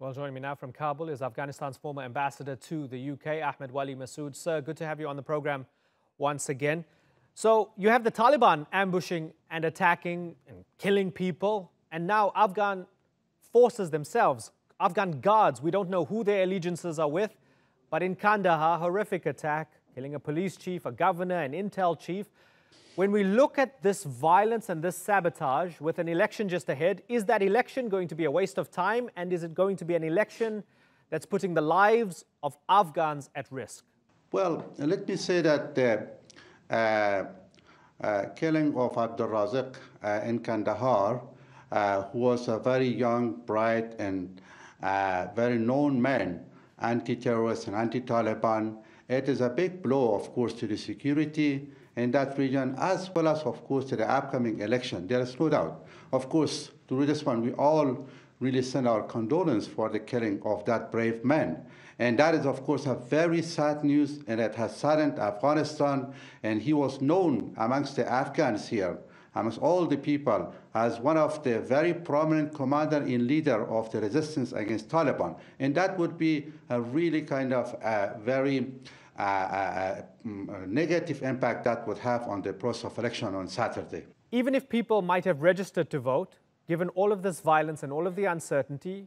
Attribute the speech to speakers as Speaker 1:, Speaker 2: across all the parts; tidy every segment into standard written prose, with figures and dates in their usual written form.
Speaker 1: Well, joining me now from Kabul is Afghanistan's former ambassador to the UK, Ahmad Wali Masoud. Sir, good to have you on the program once again. So you have the Taliban ambushing and attacking and killing people, and now Afghan forces themselves, Afghan guards, we don't know who their allegiances are with, but in Kandahar, horrific attack, killing a police chief, a governor, an intel chief. When we look at this violence and this sabotage with an election just ahead, is that election going to be a waste of time? And is it going to be an election that's putting the lives of Afghans at risk?
Speaker 2: Well, let me say that the killing of Abdul Razak in Kandahar, who was a very young, bright, and very known man, anti-terrorist and anti-Taliban, it is a big blow, of course, to the security in that region, as well as, of course, to the upcoming election. There is no doubt. Of course, through this one, we all really send our condolence for the killing of that brave man. And that is, of course, a very sad news, and it has saddened Afghanistan. And he was known amongst the Afghans here, amongst all the people, as one of the very prominent commander and leader of the resistance against Taliban. And that would be a really kind of very negative impact that would have on the process of election on Saturday.
Speaker 1: Even if people might have registered to vote, given all of this violence and all of the uncertainty,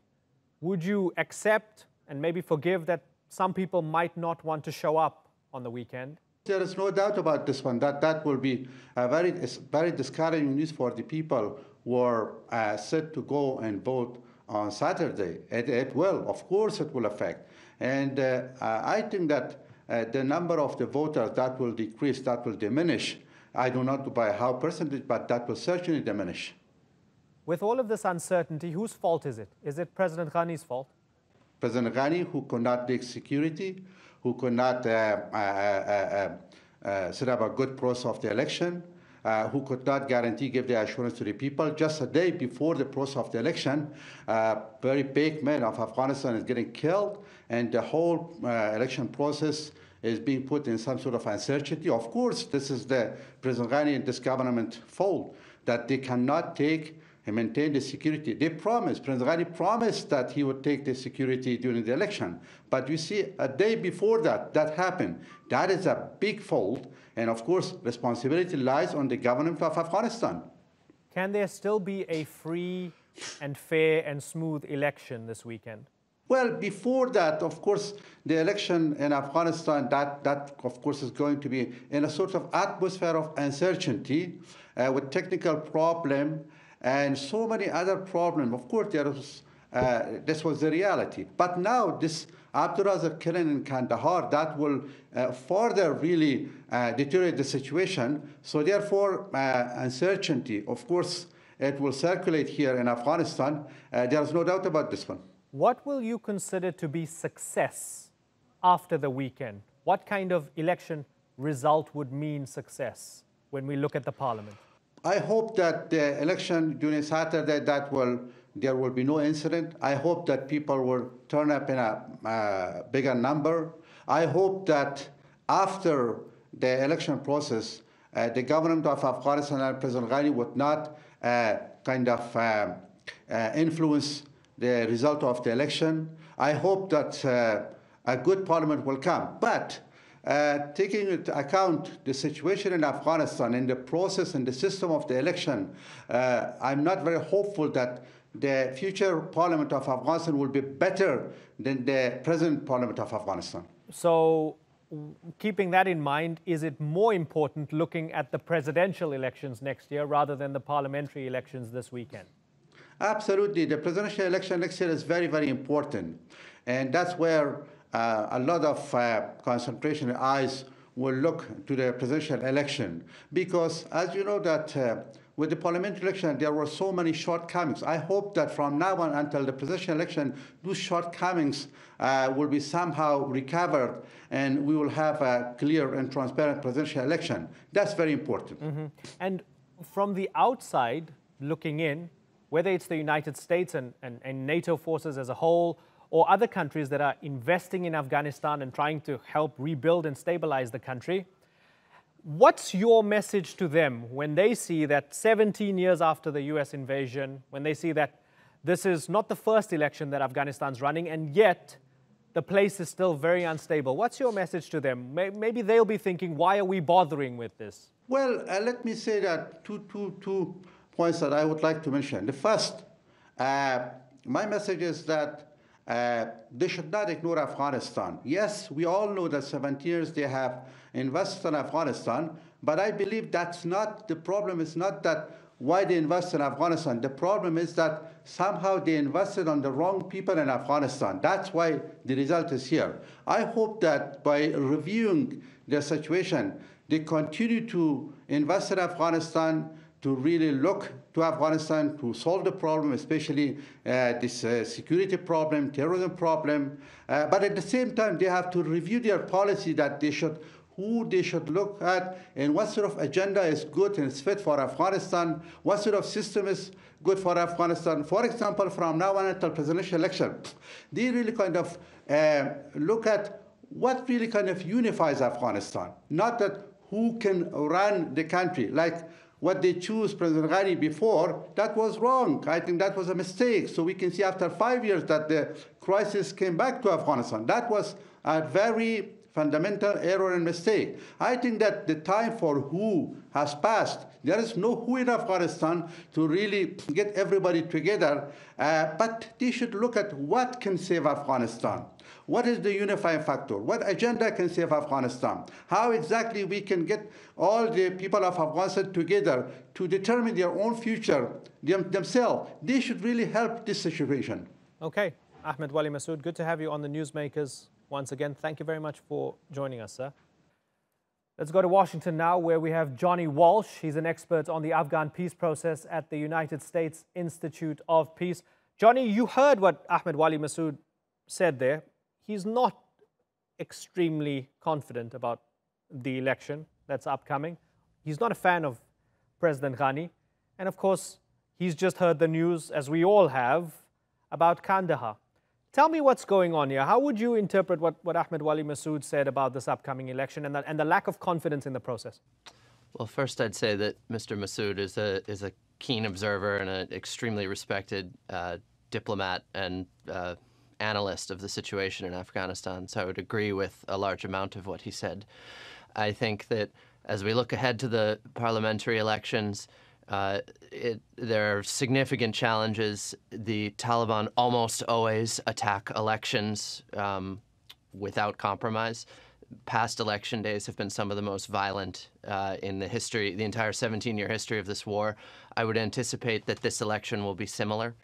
Speaker 1: would you accept and maybe forgive that some people might not want to show up on the weekend?
Speaker 2: There is no doubt about this one. That will be a very discouraging news for the people who are set to go and vote on Saturday. It will, of course, it will affect. And I think that the number of the voters that will decrease, that will diminish. I do not know by how percentage, but that will certainly diminish.
Speaker 1: With all of this uncertainty, whose fault is it? Is it President Ghani's fault?
Speaker 2: President Ghani, who could not take security, who could not set up a good process of the election, who could not guarantee, give the assurance to the people. Just a day before the process of the election, very big man of Afghanistan is getting killed, and the whole election process is being put in some sort of uncertainty. Of course, this is the President Ghani and this government fault, that they cannot take and maintain the security. They promised, President Ghani promised that he would take the security during the election. But you see, a day before that happened. That is a big fault. And of course, responsibility lies on the government of Afghanistan.
Speaker 1: Can there still be a free and fair and smooth election this weekend?
Speaker 2: Well, before that, of course, the election in Afghanistan, that of course is going to be in a sort of atmosphere of uncertainty with technical problem and so many other problems. Of course, this was the reality. But now this Abdul Razak killing in Kandahar, that will further really deteriorate the situation. So therefore, uncertainty, of course, it will circulate here in Afghanistan. There is no doubt about this one.
Speaker 1: What will you consider to be success after the weekend? What kind of election result would mean success when we look at the parliament?
Speaker 2: I hope that the election during Saturday, there will be no incident. I hope that people will turn up in a bigger number. I hope that after the election process, the government of Afghanistan and President Ghani would not influence the result of the election. I hope that a good parliament will come. But taking into account the situation in Afghanistan and the process and the system of the election, I'm not very hopeful that the future parliament of Afghanistan will be better than the present parliament of Afghanistan.
Speaker 1: So, keeping that in mind, is it more important looking at the presidential elections next year rather than the parliamentary elections this weekend?
Speaker 2: Absolutely. The presidential election next year is very, very important. And that's where a lot of concentration and eyes will look to the presidential election. Because as you know that with the parliamentary election, there were so many shortcomings. I hope that from now on until the presidential election, those shortcomings will be somehow recovered and we will have a clear and transparent presidential election. That's very important.
Speaker 1: Mm-hmm. And from the outside looking in, whether it's the United States and NATO forces as a whole, or other countries that are investing in Afghanistan and trying to help rebuild and stabilize the country, what's your message to them when they see that 17 years after the US invasion, when they see that This is not the first election that Afghanistan's running, and yet the place is still very unstable. What's your message to them? Maybe they'll be thinking, why are we bothering with this?
Speaker 2: Well, let me say that two points that I would like to mention. The first, my message is that they should not ignore Afghanistan. Yes, we all know that 17 years they have invested in Afghanistan, but I believe that's not, the problem is not that why they invest in Afghanistan. The problem is that somehow they invested on the wrong people in Afghanistan. That's why the result is here. I hope that by reviewing their situation, they continue to invest in Afghanistan, to really look to Afghanistan to solve the problem, especially this security problem, terrorism problem. But at the same time, they have to review their policy that they should, who they should look at, and what sort of agenda is good and is fit for Afghanistan, what sort of system is good for Afghanistan. For example, from now on until presidential election, they really kind of look at what really kind of unifies Afghanistan, not that who can run the country. Like what they choose President Ghani before, that was wrong. I think that was a mistake. So we can see after 5 years that the crisis came back to Afghanistan. That was a very fundamental error and mistake. I think that the time for who has passed. There is no who in Afghanistan to really get everybody together, but they should look at what can save Afghanistan. What is the unifying factor? What agenda can save Afghanistan? How exactly we can get all the people of Afghanistan together to determine their own future themselves. They should really help this situation.
Speaker 1: Okay, Ahmad Wali Masoud, good to have you on the Newsmakers once again. Thank you very much for joining us, sir. Let's go to Washington now, where we have Johnny Walsh. He's an expert on the Afghan peace process at the United States Institute of Peace. Johnny, you heard what Ahmad Wali Masoud said there. He's not extremely confident about the election that's upcoming. He's not a fan of President Ghani. And of course, he's just heard the news, as we all have, about Kandahar. Tell me what's going on here. How would you interpret what Ahmad Wali Masoud said about this upcoming election and the lack of confidence in the process?
Speaker 3: Well, first I'd say that Mr. Masoud is a keen observer and an extremely respected diplomat and analyst of the situation in Afghanistan, so I would agree with a large amount of what he said. I think that as we look ahead to the parliamentary elections, there are significant challenges. The Taliban almost always attack elections without compromise. Past election days have been some of the most violent in the history, the entire 17-year history of this war. I would anticipate that this election will be similar.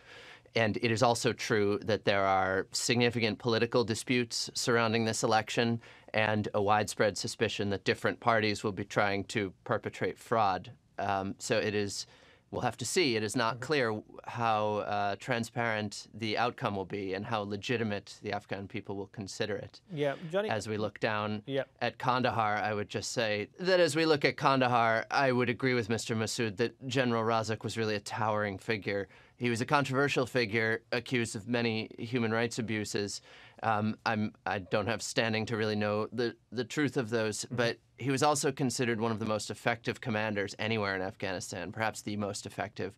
Speaker 3: And it is also true that there are significant political disputes surrounding this election and a widespread suspicion that different parties will be trying to perpetrate fraud. So it is, we'll have to see. It is not clear how transparent the outcome will be and how legitimate the Afghan people will consider it.
Speaker 1: Yeah, Johnny.
Speaker 3: As we look down at Kandahar, I would just say that as we look at Kandahar, I would agree with Mr. Masoud that General Razak was really a towering figure. He was a controversial figure accused of many human rights abuses. I don't have standing to really know the truth of those, but he was also considered one of the most effective commanders anywhere in Afghanistan, perhaps the most effective,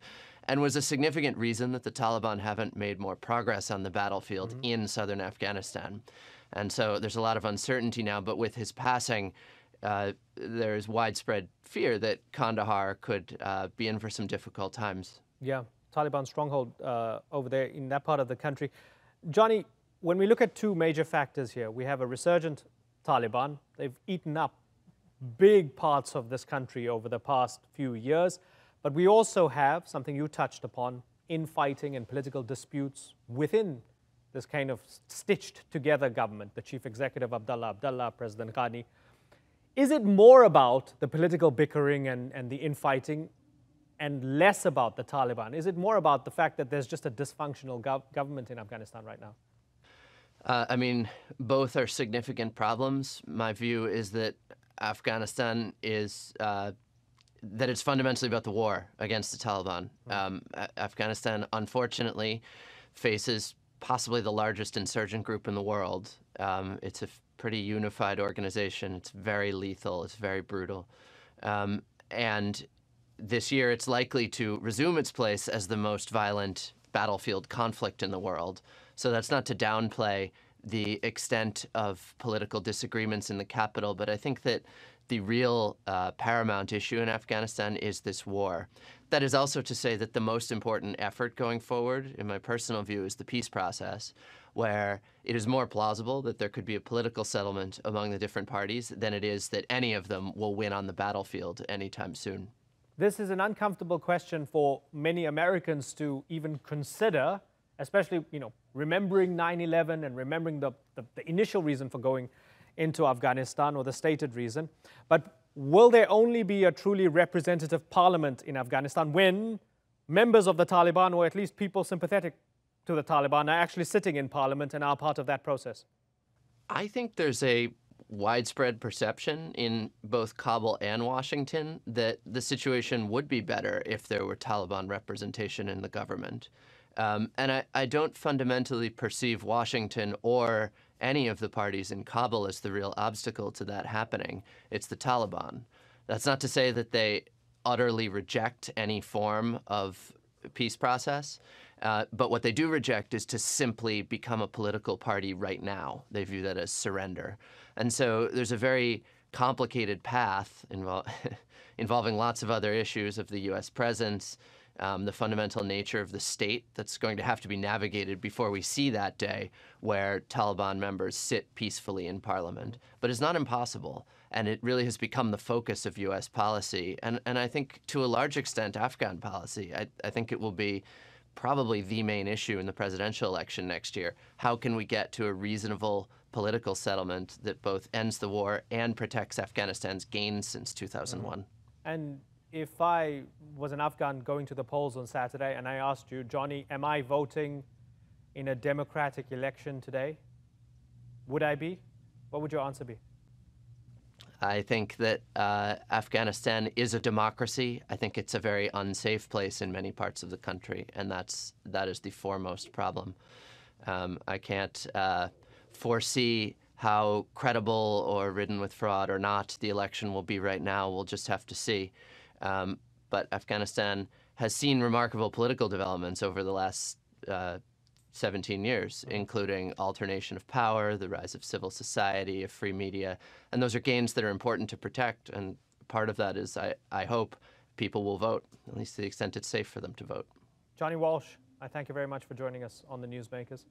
Speaker 3: and was a significant reason that the Taliban haven't made more progress on the battlefield in southern Afghanistan. And so there's a lot of uncertainty now, but with his passing, there's widespread fear that Kandahar could be in for some difficult times.
Speaker 1: Yeah, Taliban stronghold over there in that part of the country. Johnny, when we look at two major factors here, we have a resurgent Taliban. They've eaten up big parts of this country over the past few years. But we also have something you touched upon, infighting and political disputes within this kind of stitched together government, the chief executive Abdullah, President Ghani. Is it more about the political bickering and the infighting and less about the Taliban? Is it more about the fact that there's just a dysfunctional government in Afghanistan right now?
Speaker 3: I mean, both are significant problems. My view is that Afghanistan is, that it's fundamentally about the war against the Taliban. Afghanistan, unfortunately, faces possibly the largest insurgent group in the world. It's a pretty unified organization. It's very lethal. It's very brutal. And this year, it's likely to resume its place as the most violent battlefield conflict in the world. So that's not to downplay the extent of political disagreements in the capital, but I think that the real paramount issue in Afghanistan is this war. That is also to say that the most important effort going forward, in my personal view, is the peace process, where it is more plausible that there could be a political settlement among the different parties than it is that any of them will win on the battlefield anytime soon.
Speaker 1: This is an uncomfortable question for many Americans to even consider, especially, remembering 9/11 and remembering the initial reason for going into Afghanistan, or the stated reason. But will there only be a truly representative parliament in Afghanistan when members of the Taliban, or at least people sympathetic to the Taliban, are actually sitting in parliament and are part of that process?
Speaker 3: I think there's a widespread perception in both Kabul and Washington that the situation would be better if there were Taliban representation in the government. And I don't fundamentally perceive Washington or any of the parties in Kabul as the real obstacle to that happening. It's the Taliban. That's not to say that they utterly reject any form of peace process, but what they do reject is to simply become a political party right now. They view that as surrender. And so there's a very complicated path involving lots of other issues of the U.S. presence, the fundamental nature of the state that's going to have to be navigated before we see that day where Taliban members sit peacefully in parliament. But it's not impossible, and it really has become the focus of U.S. policy, and I think to a large extent Afghan policy. I think it will be probably the main issue in the presidential election next year. How can we get to a reasonable political settlement that both ends the war and protects Afghanistan's gains since 2001?
Speaker 1: And if I was an Afghan going to the polls on Saturday and I asked you, Johnny, am I voting in a democratic election today? Would I be? What would your answer be?
Speaker 3: I think that Afghanistan is a democracy. I think it's a very unsafe place in many parts of the country, and that is the foremost problem. I can't foresee how credible or ridden with fraud or not the election will be right now. We'll just have to see. But Afghanistan has seen remarkable political developments over the last 17 years, including alternation of power, the rise of civil society, of free media, and those are gains that are important to protect. And part of that is, I hope, people will vote, at least to the extent it's safe for them to vote.
Speaker 1: Johnny Walsh, I thank you very much for joining us on the Newsmakers.